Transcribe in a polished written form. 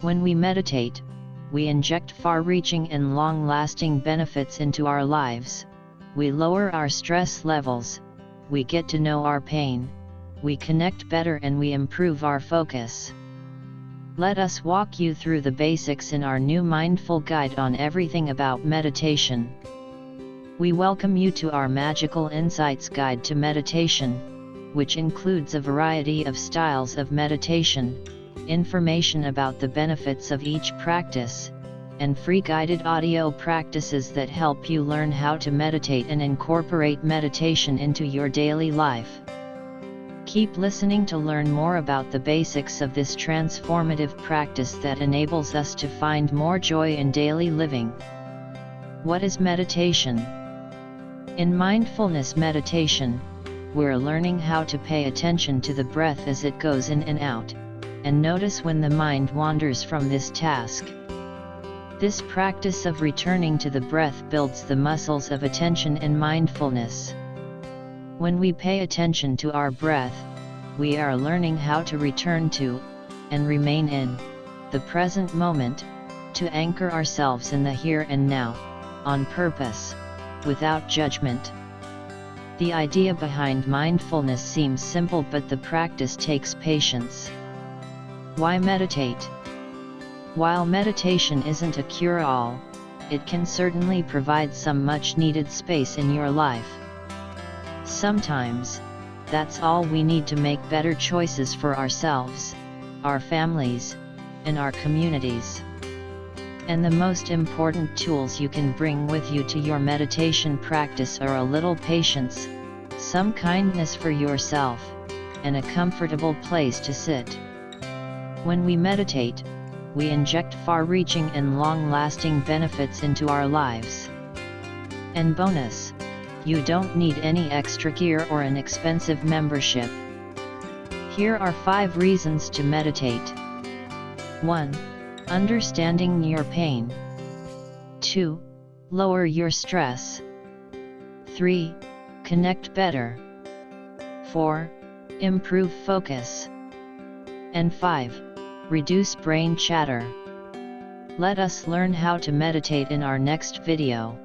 When we meditate, we inject far-reaching and long-lasting benefits into our lives. We lower our stress levels, we get to know our pain, we connect better, and we improve our focus. Let us walk you through the basics in our new mindful guide on everything about meditation. We welcome you to our Magical Insights Guide to Meditation, which includes a variety of styles of meditation, information about the benefits of each practice, and free guided audio practices that help you learn how to meditate and incorporate meditation into your daily life. Keep listening to learn more about the basics of this transformative practice that enables us to find more joy in daily living. What is meditation? In mindfulness meditation, we're learning how to pay attention to the breath as it goes in and out, and notice when the mind wanders from this task. This practice of returning to the breath builds the muscles of attention and mindfulness. When we pay attention to our breath, we are learning how to return to, and remain in, the present moment, to anchor ourselves in the here and now, on purpose, without judgment. The idea behind mindfulness seems simple, but the practice takes patience. Why meditate? While meditation isn't a cure-all, it can certainly provide some much-needed space in your life. Sometimes, that's all we need to make better choices for ourselves, our families, and our communities. And the most important tools you can bring with you to your meditation practice are a little patience, some kindness for yourself, and a comfortable place to sit. When we meditate, we inject far-reaching and long-lasting benefits into our lives. And bonus, you don't need any extra gear or an expensive membership. Here are 5 reasons to meditate. 1. Understanding your pain. 2. Lower your stress. 3. Connect better. 4. Improve focus. And 5. Reduce brain chatter. Let us learn how to meditate in our next video.